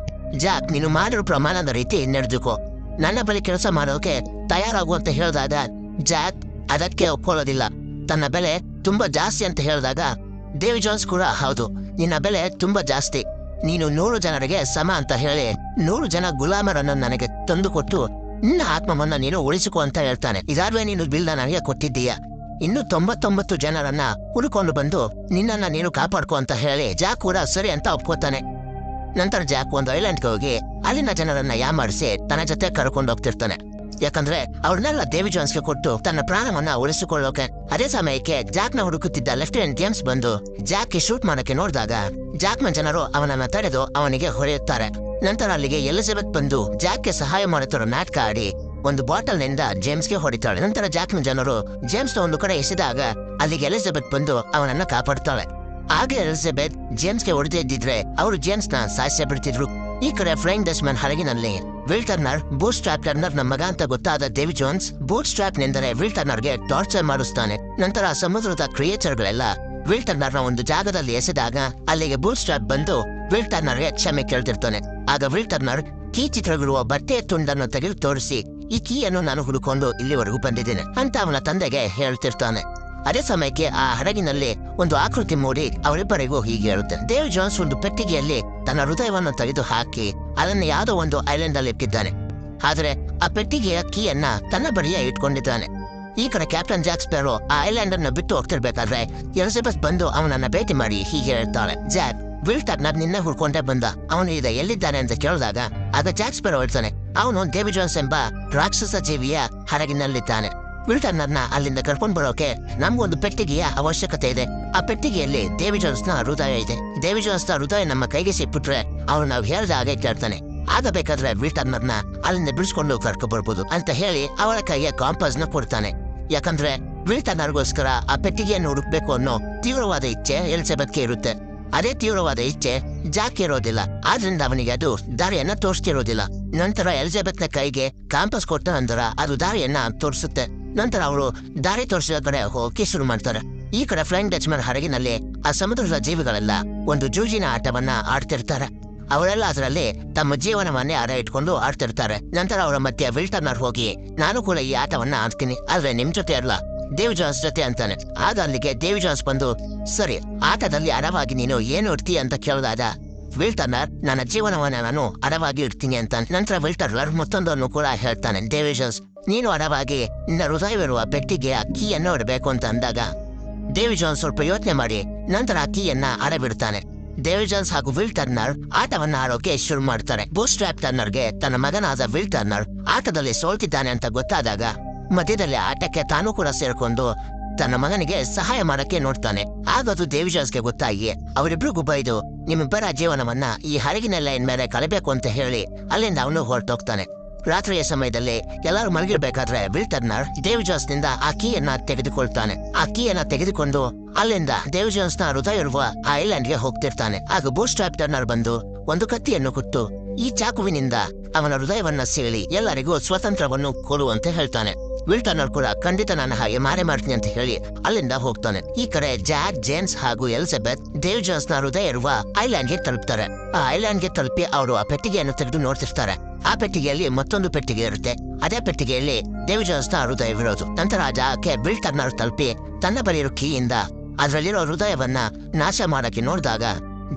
ಜಾಕ್, ನೀನು ಮಾಡಿರೋ ಪ್ರಮಾಣದ ರೀತಿ ನಡೆದುಕೋ, ನನ್ನ ಬಳಿ ಕೆಲಸ ಮಾಡೋಕೆ ತಯಾರಾಗುವಂತ ಹೇಳಿದಾಗ ಜಾಕ್ ಅದಕ್ಕೆ ಒಪ್ಕೊಳ್ಳೋದಿಲ್ಲ. ತನ್ನ ಬೆಲೆ ತುಂಬಾ ಜಾಸ್ತಿ ಅಂತ ಹೇಳಿದಾಗ ಡೇವಿ ಜೋನ್ಸ್ ಕೂಡ ಹೌದು, ನಿನ್ನ ಬೆಲೆ ತುಂಬಾ ಜಾಸ್ತಿ, ನೀನು 100 ಜನರಿಗೆ ಸಮ ಅಂತ ಹೇಳಿ 100 ಜನ ಗುಲಾಮರನ್ನು ನನಗೆ ತಂದುಕೊಟ್ಟು ನಿನ್ನ ಆತ್ಮವನ್ನ ನೀನು ಉಳಿಸಿಕೊ ಅಂತ ಹೇಳ್ತಾನೆ. ಇದಾದ್ಮೇಲೆ ನೀನು ಬಿಲ್ನ ನನಗೆ ಕೊಟ್ಟಿದ್ದೀಯ, ಇನ್ನು 99 ಜನರನ್ನ ಹುಡುಕೊಂಡು ಬಂದು ನಿನ್ನನ್ನ ನೀನು ಕಾಪಾಡ್ಕೊ ಅಂತ ಹೇಳಿ ಜಾಕ್ ಕೂಡ ಸರಿ ಅಂತ ಒಪ್ಕೋತಾನೆ. ನಂತರ ಜಾಕ್ ಒಂದು ಐಲ್ಯಾಂಡ್ಗೆ ಹೋಗಿ ಅಲ್ಲಿನ ಜನರನ್ನ ಯಾಮಾರಿಸಿ ತನ್ನ ಜೊತೆ ಕರ್ಕೊಂಡು ಹೋಗ್ತಿರ್ತಾನೆ. ಯಾಕಂದ್ರೆ ಅವ್ರನ್ನೆಲ್ಲ ಡೇವಿ ಜೋನ್ಸ್ಗೆ ಕೊಟ್ಟು ತನ್ನ ಪ್ರಾಣವನ್ನ ಉಳಿಸಿಕೊಳ್ಳೋಕೆ. ಅದೇ ಸಮಯಕ್ಕೆ ಜಾಕ್ನ ಹುಡುಕುತ್ತಿದ್ದ ಲೆಫ್ಟಿನೆಂಟ್ ಜೇಮ್ಸ್ ಬಂದು ಜಾಕ್ಗೆ ಶೂಟ್ ಮಾಡಕ್ಕೆ ನೋಡಿದಾಗ ಜಾಕ್ನ ಜನರು ಅವನನ್ನ ತಡೆದು ಅವನಿಗೆ ಹೊಡೆಯುತ್ತಾರೆ. ನಂತರ ಅಲ್ಲಿಗೆ ಎಲಿಜಬೆತ್ ಬಂದು ಜಾಕ್ಗೆ ಸಹಾಯ ಮಾಡುತ್ತಿರೋ ನಾಟಕ ಆಡಿ ಒಂದು ಬಾಟಲ್ ನಿಂದ ಜೇಮ್ಸ್ಗೆ ಹೊಡಿತಾಳೆ. ನಂತರ ಜಾಕ್ನ ಜನರು ಜೇಮ್ಸ್ ನ ಒಂದು ಕಡೆ ಎಸೆದಾಗ ಅಲ್ಲಿಗೆ ಎಲಿಜಬೆತ್ ಬಂದು ಅವನನ್ನ ಕಾಪಾಡ್ತಾಳೆ. ಆಗ ಎಲಿಜಬೆತ್ ಜೇಮ್ಸ್ಗೆ ಹೊಡೆದೇ ಇದ್ದಿದ್ರೆ ಅವರು ಜೇಮ್ಸ್ ನ ಸಾಯಿಸೇ ಬಿಡ್ತಿದ್ರು. ಈ ಕಡೆ ಫ್ಲೈಯಿಂಗ್ ಡಚ್ಮನ್ ಹಡಗಿನಲ್ಲಿ Will Turner Bootstrap Turner ನ ಮಗ ಅಂತ ಗೊತ್ತಾದ ಡೇವಿ ಜೋನ್ಸ್ ಬೂಟ್ ಸ್ಟ್ರಾಪ್ ನಿಂದರೆ ವಿಲ್ ಟರ್ನರ್ಗೆ ಟಾರ್ಚರ್ ಮಾಡಿಸ್ತಾನೆ. ನಂತರ ಸಮುದ್ರದ ಕ್ರಿಯೇಚರ್ಗಳೆಲ್ಲ ವಿಲ್ ಟರ್ನರ್ ನ ಒಂದು ಜಾಗದಲ್ಲಿ ಎಸೆದಾಗ ಅಲ್ಲಿಗೆ ಬೂಟ್ ಸ್ಟ್ರಾಪ್ ಬಂದು ವಿಲ್ ಟರ್ನರ್ಗೆ ಕ್ಷಮೆ ಕೇಳ್ತಿರ್ತಾನೆ. ಆಗ ವಿಲ್ ಟರ್ನರ್ ಕೀ ಚಿತ್ರವಿರುವ ಬಟ್ಟೆಯ ತುಂಡನ್ನು ತೆಗೆದು ತೋರಿಸಿ, ಈ ಕೀಯನ್ನು ನಾನು ಹುಡುಕೊಂಡು ಇಲ್ಲಿವರೆಗೂ ಬಂದಿದ್ದೇನೆ ಅಂತ ಅವನ ತಂದೆಗೆ ಹೇಳ್ತಿರ್ತಾನೆ. ಅದೇ ಸಮಯಕ್ಕೆ ಆ ಹಡಗಿನಲ್ಲಿ ಒಂದು ಆಕೃತಿ ಮೂಡಿ ಅವರಿಬ್ಬರಿಗೂ ಹೀಗೆ ಹೇಳುತ್ತೆ. ಡೇವ್ ಜಾನ್ಸ್ ಒಂದು ಪೆಟ್ಟಿಗೆಯಲ್ಲಿ ತನ್ನ ಹೃದಯವನ್ನು ತೆಗೆದು ಹಾಕಿ ಅದನ್ನು ಯಾವುದೋ ಒಂದು ಐಲ್ಯಾಂಡ್ ಅಲ್ಲಿ ಇಟ್ಟಿದ್ದಾನೆ. ಆದರೆ ಆ ಪೆಟ್ಟಿಗೆಯ ಕೀಯನ್ನ ತನ್ನ ಬಳಿಯೇ ಇಟ್ಕೊಂಡಿದ್ದಾನೆ. ಈ ಕಡೆ ಕ್ಯಾಪ್ಟನ್ ಜಾಕ್ ಸ್ಪ್ಯಾರೋ ಆ ಐಲ್ಯಾಂಡ್ ಅನ್ನು ಬಿಟ್ಟು ಹೋಗ್ತಿರ್ಬೇಕಾದ್ರೆ ಎಲಿಜಬೆತ್ ಬಂದು ಅವನನ್ನ ಭೇಟಿ ಮಾಡಿ ಹೀಗೆ ಹೇಳ್ತಾಳೆ, ಜಾಕ್, ವಿಲ್ ಟರ್ನರ್ ನಿನ್ನೆ ಹುಡ್ಕೊಂಡೇ ಬಂದ, ಅವನು ಈಗ ಎಲ್ಲಿದ್ದಾನೆ ಅಂತ ಕೇಳಿದಾಗ ಆಗ ಜಾಕ್ ಸ್ಪ್ಯಾರೋ ಹೇಳ್ತಾನೆ, ಅವನು ಡೇವಿ ಜೋನ್ಸ್ ಎಂಬ ರಾಕ್ಷಸ ಜೀವಿಯ ಹಡಗಿನಲ್ಲಿದ್ದಾನೆ. ವಿಲ್ ಟರ್ನರ್ನ ಅಲ್ಲಿಂದ ಕರ್ಕೊಂಡು ಬರೋಕೆ ನಮ್ಗೊಂದು ಪೆಟ್ಟಿಗೆಯ ಅವಶ್ಯಕತೆ ಇದೆ. ಆ ಪೆಟ್ಟಿಗೆಯಲ್ಲಿ ಡೇವಿ ಜೋನ್ಸ್ ನ ಹೃದಯ ಇದೆ. ಡೇವಿ ಜೋನ್ಸ್ ನ ಹೃದಯ ನಮ್ಮ ಕೈಗೆ ಸಿಕ್ಬಿಟ್ರೆ ಅವನು ನಾವು ಹೇಳ್ದ ಹಾಗೆ ಕೇಳ್ತಾನೆ. ಆಗ ಬೇಕಾದ್ರೆ ವಿಲ್ ಟರ್ನರ್ನ ಅಲ್ಲಿಂದ ಬಿಡಿಸ್ಕೊಂಡು ಕರ್ಕೊ ಬರ್ಬೋದು ಅಂತ ಹೇಳಿ ಅವಳ ಕೈಗೆ ಕಾಂಪಾಸ್ ನ ಕೊಡ್ತಾನೆ. ಯಾಕಂದ್ರೆ ವಿಲ್ ಟರ್ನರ್ಗೋಸ್ಕರ ಆ ಪೆಟ್ಟಿಗೆಯನ್ನು ಹುಡುಕ್ಬೇಕು ಅನ್ನೋ ತೀವ್ರವಾದ ಇಚ್ಛೆ ಎಲಿಜಬೆತ್ಗೆ ಇರುತ್ತೆ. ಅದೇ ತೀವ್ರವಾದ ಇಚ್ಛೆ ಜಾಕ್ ಇರೋದಿಲ್ಲ. ಆದ್ರಿಂದ ಅವನಿಗೆ ಅದು ದಾರಿಯನ್ನ ತೋರಿಸ್ತಿರೋದಿಲ್ಲ. ನಂತರ ಎಲಿಜಬೆತ್ ನ ಕೈಗೆ ಕಾಂಪಾಸ್ ಕೊಟ್ಟ ನಂತರ ಅದು ದಾರಿಯನ್ನ ತೋರಿಸುತ್ತೆ. ನಂತರ ಅವರು ದಾರಿ ತೋರಿಸಿದ ಕಡೆ ಹೋಗಿ ಶುರು ಮಾಡ್ತಾರೆ. ಈ ಕಡೆ ಫ್ಲೈಯಿಂಗ್ ಡಚ್ಮನ್ ಹಡಗಿನಲ್ಲಿ ಆ ಸಮುದ್ರದ ಜೀವಿಗಳೆಲ್ಲ ಒಂದು ಜೂಜಿನ ಆಟವನ್ನ ಆಡ್ತಿರ್ತಾರೆ. ಅವರೆಲ್ಲ ಅದರಲ್ಲಿ ತಮ್ಮ ಜೀವನವನ್ನೇ ಅಡ ಇಟ್ಕೊಂಡು ಆಡ್ತಿರ್ತಾರೆ. ನಂತರ ಅವರ ಮಧ್ಯೆ ವಿಲ್ ಟರ್ನರ್ ಹೋಗಿ, ನಾನು ಕೂಡ ಈ ಆಟವನ್ನ ಆಡ್ತೀನಿ, ಆದ್ರೆ ನಿಮ್ ಜೊತೆ ಅಲ್ಲ, ಡೇವಿ ಜಾನ್ಸ್ ಜೊತೆ ಅಂತಾನೆ. ಆಗ ಅಲ್ಲಿಗೆ ಡೇವಿ ಜಾನ್ಸ್ ಬಂದು, ಸರಿ, ಆಟದಲ್ಲಿ ಅಡವಾಗಿ ನೀನು ಏನು ಇಡ್ತೀಯ ಅಂತ ಕೇಳಿದಾಗ ವಿಲ್ ಟರ್ನರ್, ನನ್ನ ಜೀವನವನ್ನ ನಾನು ಅಡವಾಗಿ ಇಡ್ತೀನಿ ಅಂತ. ನಂತರ ವಿಲ್ ಟರ್ನರ್ ಮತ್ತೊಂದನ್ನು ಕೂಡ ಹೇಳ್ತಾನೆ, ಡೇವಿ ಜಾನ್ಸ್, ನೀನು ಅಡವಾಗಿ ನಿನ್ನ ಹೃದಯವಿರುವ ಪೆಟ್ಟಿಗೆಯ ಕೀಯನ್ನು ಇಡಬೇಕು ಅಂತ ಅಂದಾಗ ಡೇವಿ ಜಾನ್ಸ್ ಸ್ವಲ್ಪ ಯೋಚನೆ ಮಾಡಿ ನಂತರ ಆ ಕೀಯನ್ನ ಅಡಬಿಡ್ತಾನೆ. ಡೇವಿ ಜಾನ್ಸ್ ಹಾಗೂ ವಿಲ್ ಟರ್ನರ್ ಆಟವನ್ನ ಆಡೋಕೆ ಶುರು ಮಾಡ್ತಾರೆ. ಬೂಟ್ ಸ್ಟ್ರಾಪ್ ಟರ್ನರ್ಗೆ ತನ್ನ ಮಗನಾದ ವಿಲ್ ಟರ್ನರ್ ಆಟದಲ್ಲಿ ಸೋಲ್ತಿದ್ದಾನೆ ಅಂತ ಗೊತ್ತಾದಾಗ ಮಧ್ಯದಲ್ಲಿ ಆಟಕ್ಕೆ ತಾನು ಕೂಡ ಸೇರ್ಕೊಂಡು ತನ್ನ ಮಗನಿಗೆ ಸಹಾಯ ಮಾಡಕ್ಕೆ ನೋಡ್ತಾನೆ. ಆಗದು ಡೇವಿ ಜಾನ್ಸ್ಗೆ ಗೊತ್ತಾಗಿ ಅವರಿಬ್ರಿಗೂ ಬೈದು ನಿಮ್ಮಿಬ್ಬರ ಜೀವನವನ್ನ ಈ ಹಡಗಿನ ಲೈನ್ ಮೇಲೆ ಕಳಬೇಕು ಅಂತ ಹೇಳಿ ಅಲ್ಲಿಂದ ಅವನು ಹೊರಟೋಗ್ತಾನೆ. ರಾತ್ರಿಯ ಸಮಯದಲ್ಲಿ ಎಲ್ಲರೂ ಮಲಗಿರ್ಬೇಕಾದ್ರೆ ವಿಲ್ ಟರ್ನರ್ ಡೇವಿ ಜಾನ್ಸ್ ನಿಂದ ಆ ಕೀಯನ್ನ ತೆಗೆದುಕೊಳ್ತಾನೆ. ಆ ಕೀಯನ್ನ ತೆಗೆದುಕೊಂಡು ಅಲ್ಲಿಂದ ಡೇವಿ ಜಾನ್ಸ್ ನ ಹೃದಯ ಇರುವ ಆ ಐಲ್ಯಾಂಡ್ಗೆ ಹೋಗ್ತಿರ್ತಾನೆ. ಆಗ ಬೂಟ್ ಸ್ಟ್ರಾಪ್ ಟರ್ನರ್ ಬಂದು ಒಂದು ಕತ್ತಿಯನ್ನು ಕೊಟ್ಟು ಈ ಚಾಕುವಿನಿಂದ ಅವನ ಹೃದಯವನ್ನ ಸೀಳಿ ಎಲ್ಲರಿಗೂ ಸ್ವಾತಂತ್ರ್ಯವನ್ನು ಕೊಡುವಂತೆ ಹೇಳ್ತಾನೆ. ವಿಲ್ ಟರ್ನರ್ ಕೂಡ ಖಂಡಿತ ನನ್ನ ಹಾಗೆ ಮಾರೆ ಮಾಡ್ತೀನಿ ಅಂತ ಹೇಳಿ ಅಲ್ಲಿಂದ ಹೋಗ್ತಾನೆ. ಈ ಕಡೆ ಜಾಕ್, ಜೇಮ್ಸ್ ಹಾಗೂ ಎಲಿಜಬೆತ್ ಡೇವಿ ಜಾನ್ಸ್ ನ ಹೃದಯ ಇರುವ ಐಲ್ಯಾಂಡ್ಗೆ ತಲುಪ್ತಾರೆ. ಆ ಐಲ್ಯಾಂಡ್ಗೆ ತಲುಪಿ ಅವರು ಆ ಪೆಟ್ಟಿಗೆಯನ್ನು ತೆಗೆದು ನೋಡ್ತಿರ್ತಾರೆ. ಆ ಪೆಟ್ಟಿಗೆಯಲ್ಲಿ ಮತ್ತೊಂದು ಪೆಟ್ಟಿಗೆ ಇರುತ್ತೆ. ಅದೇ ಪೆಟ್ಟಿಗೆಯಲ್ಲಿ ಡೇವಿ ಜಾನ್ಸ್ ನ ಹೃದಯವಿರೋದು. ನಂತರ ಆ ಜಾಗಕ್ಕೆ ವಿಲ್ ಟರ್ನರ್ ತಲುಪಿ ತನ್ನ ಬಳಿರೋ ಕೀಯಿಂದ ಅದರಲ್ಲಿರೋ ಹೃದಯವನ್ನ ನಾಶ ಮಾಡಕ್ಕೆ ನೋಡಿದಾಗ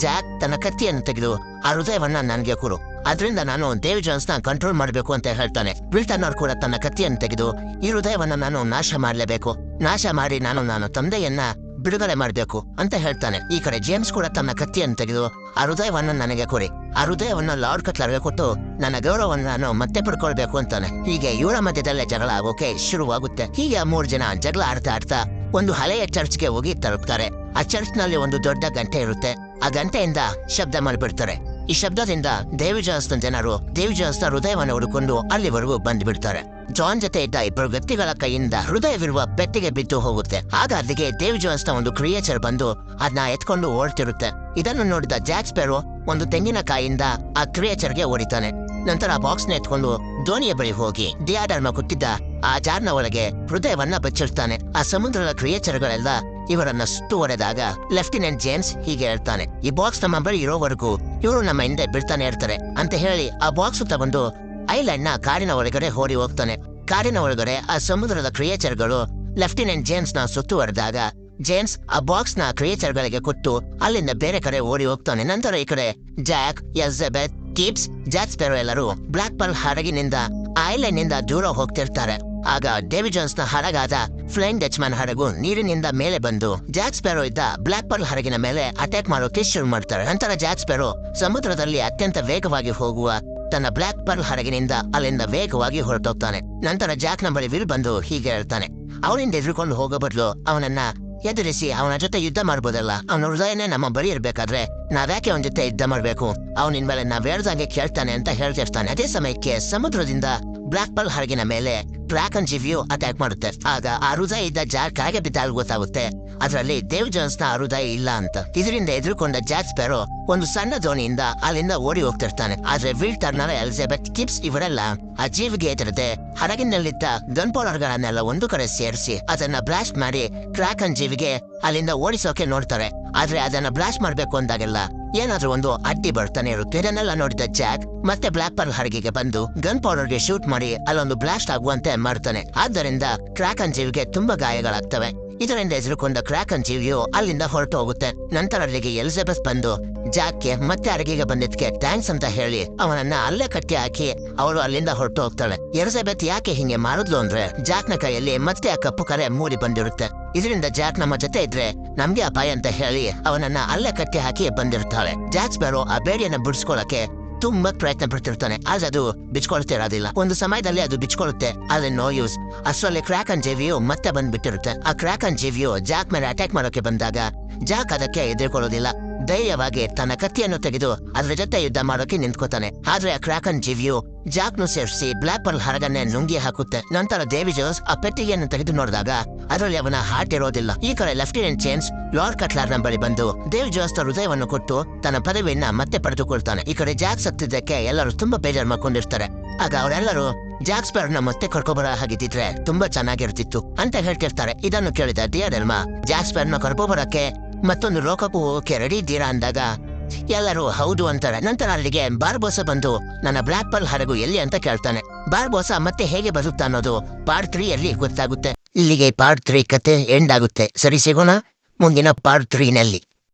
ಜಾಕ್ ತನ್ನ ಕತ್ತಿಯನ್ನು ತೆಗೆದು ಆ ಹೃದಯವನ್ನ ನನಗೆ ಕೊಡು, ಅದರಿಂದ ನಾನು ಡೇವಿ ಜಾನ್ಸ್ ನ ಕಂಟ್ರೋಲ್ ಮಾಡಬೇಕು ಅಂತ ಹೇಳ್ತಾನೆ. ವಿಲ್ ಟರ್ನರ್ ಕೂಡ ತನ್ನ ಕತ್ತಿಯನ್ನು ತೆಗೆದು ಈ ಹೃದಯವನ್ನ ನಾನು ನಾಶ ಮಾಡಲೇಬೇಕು, ನಾಶ ಮಾಡಿ ನಾನು ತಂದೆಯನ್ನ ಬಿಡುಗಡೆ ಮಾಡಬೇಕು ಅಂತ ಹೇಳ್ತಾನೆ. ಈ ಕಡೆ ಜೇಮ್ಸ್ ಕೂಡ ತನ್ನ ಕತ್ತಿಯನ್ನು ತೆಗೆದು ಆ ಹೃದಯವನ್ನ ನನಗೆ ಕೊಡಿ, ಆ ಹೃದಯವನ್ನ ಲಾರ್ಡ್ ಕಟ್ಲರ್ಗೆ ಕೊಟ್ಟು ನನ್ನ ಗೌರವವನ್ನು ನಾನು ಮತ್ತೆ ಪಡ್ಕೊಳ್ಬೇಕು ಅಂತಾನೆ. ಹೀಗೆ ಇವರ ಮಧ್ಯದಲ್ಲೇ ಜಗಳ ಆಗೋಕೆ ಶುರುವಾಗುತ್ತೆ. ಹೀಗೆ ಆ 3 ಜನ ಜಗಳ ಆಡ್ತಾ ಒಂದು ಹಳೆಯ ಚರ್ಚ್ಗೆ ಹೋಗಿ ತಲುಪ್ತಾರೆ. ಆ ಚರ್ಚ್ ನಲ್ಲಿ ಒಂದು ದೊಡ್ಡ ಗಂಟೆ ಇರುತ್ತೆ. ಆ ಗಂಟೆಯಿಂದ ಶಬ್ದ ಮಾಡಿಬಿಡ್ತಾರೆ. ಈ ಶಬ್ದದಿಂದ ಡೇವಿ ಜಾನ್ಸ್ ನ ಜನರು ಡೇವಿ ಜಾನ್ಸ್ ನ ಹೃದಯವನ್ನು ಹುಡುಕೊಂಡು ಅಲ್ಲಿವರೆಗೂ ಬಂದ್ಬಿಡ್ತಾರೆ. ಜಾನ್ ಜೊತೆ ಇದ್ದ 2 ವ್ಯಕ್ತಿಗಳ ಕೈಯಿಂದ ಹೃದಯವಿರುವ ಪೆಟ್ಟಿಗೆ ಬಿದ್ದು ಹೋಗುತ್ತೆ. ಆಗ ಅಲ್ಲಿಗೆ ಡೇವಿ ಜಾನ್ಸ್ ನ ಒಂದು ಕ್ರಿಯೇಚರ್ ಬಂದು ಅದನ್ನ ಎತ್ಕೊಂಡು ಓಡ್ತಿರುತ್ತೆ. ಇದನ್ನು ನೋಡಿದ ಜಾಕ್ ಸ್ಪ್ಯಾರೋ ಒಂದು ತೆಂಗಿನಕಾಯಿಂದ ಆ ಕ್ರಿಯೇಚರ್ಗೆ ಓಡಿತಾನೆ. ನಂತರ ಆ ಬಾಕ್ಸ್ ನ ಎತ್ಕೊಂಡು ದೋಣಿಯ ಬಳಿ ಹೋಗಿ ಡಿಯಾಡರ್ಮ ಕೊಟ್ಟಿದ್ದ ಆ ಜಾರ್ನ ಒಳಗೆ ಹೃದಯವನ್ನ ಬಚ್ಚಿಡ್ತಾನೆ. ಆ ಸಮುದ್ರದ ಕ್ರಿಯೇಚರ್ಗಳೆಲ್ಲ ಇವರನ್ನ ಸುತ್ತು ಹೊಡೆದಾಗ ಲೆಫ್ಟಿನೆಂಟ್ ಜೇಮ್ಸ್ ಹೀಗೆ ಹೇಳ್ತಾನೆ, ಈ ಬಾಕ್ಸ್ ನಮ್ಮ ಬಳಿ ಇರೋವರೆಗೂ ಇವರು ನಮ್ಮ ಹಿಂದೆ ಬಿಡ್ತಾನೆ ಇರ್ತಾರೆ ಅಂತ ಹೇಳಿ ಆ ಬಾಕ್ಸ್ ತಗೊಂಡು ಐಲ್ಯಾಂಡ್ ನ ಕಾಡಿನ ಒಳಗಡೆ ಓಡಿ ಹೋಗ್ತಾನೆ. ಕಾಡಿನ ಒಳಗಡೆ ಆ ಸಮುದ್ರದ ಕ್ರಿಯೇಚರ್ಗಳು ಲೆಫ್ಟಿನೆಂಟ್ ಜೇಮ್ಸ್ ನ ಸುತ್ತು ಹೊಡೆದಾಗ ಜೇಮ್ಸ್ ಆ ಬಾಕ್ಸ್ ನ ಕ್ರಿಯೇಚರ್ಗಳಿಗೆ ಕೊಟ್ಟು ಅಲ್ಲಿಂದ ಬೇರೆ ಕಡೆ ಓಡಿ ಹೋಗ್ತಾನೆ. ನಂತರ ಈ ಕಡೆ Jack, Elizabeth, keeps, Jack sparrow ಎಲ್ಲರೂ ಬ್ಲಾಕ್ ಪರ್ಲ್ ಹಡಗಿನಿಂದ ಐಲ್ಯಾಂಡ್ ನಿಂದ ದೂರ ಹೋಗ್ತಿರ್ತಾರೆ. ಆಗ ಡೇವಿ ಜಾನ್ಸ್ ನ ಹಡಗಾದ ಫ್ಲೈಯಿಂಗ್ ಡಚ್ಮನ್ ಹಡಗು ನೀರಿನಿಂದ ಮೇಲೆ ಬಂದು ಜಾಕ್ ಸ್ಪ್ಯಾರೋ ಇದ್ದ ಬ್ಲಾಕ್ ಪರ್ಲ್ ಹಡಗಿನ ಮೇಲೆ ಅಟ್ಯಾಕ್ ಮಾಡೋಕೆ ಶುರು ಮಾಡ್ತಾರೆ. ನಂತರ ಜಾಕ್ ಸ್ಪ್ಯಾರೋ ಸಮುದ್ರದಲ್ಲಿ ಅತ್ಯಂತ ವೇಗವಾಗಿ ಹೋಗುವ ತನ್ನ ಬ್ಲಾಕ್ ಪರ್ಲ್ ಹಡಗಿನಿಂದ ಅಲ್ಲಿಂದ ವೇಗವಾಗಿ ಹೊರಟೋಗ್ತಾನೆ. ನಂತರ ಜಾಕ್ ನ ಬಳಿ ವಿಲ್ ಬಂದು ಹೀಗೆ ಹೇಳ್ತಾನೆ, ಅವನಿಂದ ಎದುರುಕೊಂಡು ಹೋಗೋ ಬದಲು ಅವನನ್ನ ಎದುರಿಸಿ ಅವನ ಜೊತೆ ಯುದ್ಧ ಮಾಡ್ಬೋದಲ್ಲ, ಅವನ ಹೃದಯನೇ ನಮ್ಮ ಬಳಿ ಇರ್ಬೇಕಾದ್ರೆ ನಾವ್ಯಾಕೆ ಅವನ ಜೊತೆ ಯುದ್ಧ ಮಾಡ್ಬೇಕು, ಅವನ ಇನ್ಮೇಲೆ ನಾವ್ ಹೇಳ್ದಂಗೆ ಕೇಳ್ತಾನೆ ಅಂತ ಹೇಳ್ತಿರ್ತಾನೆ. ಅದೇ ಸಮಯಕ್ಕೆ ಸಮುದ್ರದಿಂದ ಬ್ಲಾಕ್ ಪರ್ಲ್ ಹಡಗಿನ ಮೇಲೆ ಕ್ರಾಕ್ ಅಂಡ್ ಜಿವಿಯು ಅಟ್ಯಾಕ್ ಮಾಡುತ್ತೆ. ಆಗ ಆ ಹೃದಯ ಇದ್ದ ಜಾಕ್ ಹಾಗೆ ಬಿದ್ದಾಗ ಗೊತ್ತಾಗುತ್ತೆ ಅದರಲ್ಲಿ ಡೇವ್ ಜೋನ್ಸ್ ನ ಹೃದಯ ಇಲ್ಲ ಅಂತ. ಇದರಿಂದ ಎದುರುಕೊಂಡ ಜಾಕ್ ಸ್ಪ್ಯಾರೋ ಒಂದು ಸಣ್ಣ ದೋಣಿಯಿಂದ ಅಲ್ಲಿಂದ ಓಡಿ ಹೋಗ್ತಿರ್ತಾನೆ. ಆದ್ರೆ ವಿಲ್ ಟರ್ನರ್, ಎಲಿಜಬೆತ್ ಕಿಪ್ಸ್ ಇವರೆಲ್ಲ ಆ ಜೀವಿಗೆ ಎದುರದೆ ಹಡಗಿನಲ್ಲಿದ್ದ ಗನ್ ಪೌಡರ್ ಗಳನ್ನೆಲ್ಲ ಒಂದು ಕಡೆ ಸೇರಿಸಿ ಅದನ್ನ ಬ್ಲಾಸ್ಟ್ ಮಾಡಿ ಕ್ರಾಕ್ ಅಂಡ್ ಜೀವಿಗೆ ಅಲ್ಲಿಂದ ಓಡಿಸೋಕೆ ನೋಡ್ತಾರೆ. ಆದ್ರೆ ಅದನ್ನ ಬ್ಲಾಸ್ಟ್ ಮಾಡ್ಬೇಕು ಅಂದಾಗೆಲ್ಲ ಏನಾದ್ರೂ ಒಂದು ಅಡ್ಡಿ ಬರ್ತಾನೆ ಇರುತ್ತೆ. ಇದನ್ನೆಲ್ಲ ನೋಡಿದ ಜಾಕ್ ಮತ್ತೆ ಬ್ಲಾಕ್ ಪರ್ಲ್ ಹಡಗಿಗೆ ಬಂದು ಗನ್ ಪೌಡರ್ಗೆ ಶೂಟ್ ಮಾಡಿ ಅಲ್ಲೊಂದು ಬ್ಲಾಸ್ಟ್ ಆಗುವಂತೆ ಮಾಡ್ತಾನೆ. ಆದ್ದರಿಂದ ಕ್ರಾಕ್ ಅಂಡ್ ಜೀವಿಗೆ ತುಂಬಾ ಗಾಯಗಳಾಗ್ತವೆ. ಇದರಿಂದ ಎದುರುಕೊಂಡ ಕ್ರಾಕ್ ಅಂಡ್ ಜೀವಿಯು ಅಲ್ಲಿಂದ ಹೊರಟು ಹೋಗುತ್ತೆ. ನಂತರ ಅಲ್ಲಿಗೆ ಎಲಿಜಬೆತ್ ಬಂದು ಜಾಕ್ಗೆ ಮತ್ತೆ ಅಡಗಿಗೆ ಬಂದಿದ್ಕೆ ಥ್ಯಾಂಕ್ಸ್ ಅಂತ ಹೇಳಿ ಅವನನ್ನ ಅಲ್ಲೇ ಕಟ್ಟಿ ಹಾಕಿ ಅವಳು ಅಲ್ಲಿಂದ ಹೊರಟು ಹೋಗ್ತಾಳೆ. ಎಲಿಜಬೆತ್ ಯಾಕೆ ಹಿಂಗೆ ಮಾಡಿದ್ಲು ಅಂದ್ರೆ ಜಾಕ್ನ ಕೈಯಲ್ಲಿ ಮತ್ತೆ ಆ ಕಪ್ಪು ಕರೆ ಮೂಡಿ ಬಂದಿರುತ್ತೆ. ಇದರಿಂದ ಜಾಕ್ ನಮ್ಮ ಜೊತೆ ಇದ್ರೆ ನಮ್ಗೆ ಅಪಾಯ ಅಂತ ಹೇಳಿ ಅವನನ್ನ ಅಲ್ಲೇ ಕಟ್ಟಿ ಹಾಕಿ ಬಂದಿರ್ತಾಳೆ. ಜಾಕ್ ಸ್ಪ್ಯಾರೋ ಆ ಬೇಡಿಯನ್ನ ಬಿಡಿಸ್ಕೊಳಕ್ಕೆ ತುಂಬಾ ಪ್ರಯತ್ನ ಪಡ್ತಿರ್ತಾನೆ. ಆದ್ರೆ ಅದು ಬಿಚ್ಕೊಳ್ತಿರೋದಿಲ್ಲ. ಒಂದು ಸಮಯದಲ್ಲಿ ಅದು ಬಿಚ್ಕೊಳ್ಳುತ್ತೆ, ಆದ್ರೆ ನೋ ಯೂಸ್. ಅಷ್ಟರಲ್ಲಿ ಕ್ರಾಕ್ ಅಂಡ್ ಜೇವಿಯು ಮತ್ತೆ ಬಂದ್ಬಿಟ್ಟಿರುತ್ತೆ. ಆ ಕ್ರಾಕ್ ಅಂಡ್ ಜೇವಿಯು ಜಾಕ್ ಮೇಲೆ ಅಟ್ಯಾಕ್ ಮಾಡೋಕೆ ಬಂದಾಗ ಜಾಕ್ ಅದಕ್ಕೆ ಎದುರ್ಕೊಳ್ಳೋದಿಲ್ಲ. ಧೈರ್ಯವಾಗಿ ತನ್ನ ಕತ್ತಿಯನ್ನು ತೆಗೆದು ಅದ್ರ ಜೊತೆ ಯುದ್ಧ ಮಾಡೋಕೆ ನಿಂತ್ಕೋತಾನೆ. ಆದ್ರೆ ಆ ಕ್ರಾಕ್ ಅಂಡ್ ಜೀವಿಯು ಜಾಕ್ನು ಸೇರಿಸಿ ಬ್ಲಾಕ್ ಪರ್ಲ್ ಹರಗನ್ನೇ ನುಂಗಿ ಹಾಕುತ್ತೆ. ನಂತರ ಡೇವಿ ಜೋನ್ಸ್ ಆ ಪೆಟ್ಟಿಗೆಯನ್ನು ತೆಗೆದು ನೋಡಿದಾಗ ಅದರಲ್ಲಿ ಅವನ ಹಾರ್ಟ್ ಇರೋದಿಲ್ಲ. ಈ ಕಡೆ ಲೆಫ್ಟಿನೆಂಟ್ ಜೇಮ್ಸ್ ಲಾರ್ಡ್ ಕಟ್ಲರ್ನ ಬಳಿ ಬಂದು ಡೇವಿ ಜೋನ್ಸ್ ಹೃದಯವನ್ನು ಕೊಟ್ಟು ತನ್ನ ಪದವಿಯನ್ನ ಮತ್ತೆ ಪಡೆದುಕೊಳ್ತಾನೆ. ಈ ಕಡೆ ಜಾಕ್ ಸತ್ತಿದ್ದಕ್ಕೆ ಎಲ್ಲರೂ ತುಂಬಾ ಬೇಜಾರು ಮಾಡ್ಕೊಂಡಿರ್ತಾರೆ. ಆಗ ಅವರೆಲ್ಲರೂ ಜಾಕ್ ಸ್ಪ್ಯಾರೋನ ಮತ್ತೆ ಕರ್ಕೊಬರ ಹಾಗಿದ್ದಿದ್ರೆ ತುಂಬಾ ಚೆನ್ನಾಗಿರ್ತಿತ್ತು ಅಂತ ಹೇಳ್ತಿರ್ತಾರೆ. ಇದನ್ನು ಕೇಳಿದ ಡಿಯರ್ ಜಾಕ್ ಸ್ಪ್ಯಾರೋನ ಕರ್ಕೊಬರಕ್ಕೆ ಮತ್ತೊಂದು ಲೋಕಕ್ಕೂ ಹೋಗೋಕೆ ರೆಡಿ ಇದ್ದೀರಾ ಅಂದಾಗ ಎಲ್ಲರೂ ಹೌದು ಅಂತಾರೆ. ನಂತರ ಅಲ್ಲಿಗೆ ಬಾರ್ಬೋಸ ಬಂದು ನನ್ನ ಬ್ಲಾಕ್ ಪರ್ಲ್ ಹಡಗು ಎಲ್ಲಿ ಅಂತ ಕೇಳ್ತಾನೆ. ಬಾರ್ಬೋಸ ಮತ್ತೆ ಹೇಗೆ ಬರುತ್ತಾ ಅನ್ನೋದು ಪಾರ್ಟ್ 3 ಅಲ್ಲಿ ಗೊತ್ತಾಗುತ್ತೆ. ಇಲ್ಲಿಗೆ ಪಾರ್ಟ್ 3 ಕತೆ ಎಂಡ್ ಆಗುತ್ತೆ. ಸರಿ, ಸಿಗೋಣ ಮುಂದಿನ ಪಾರ್ಟ್ 3 ನಲ್ಲಿ.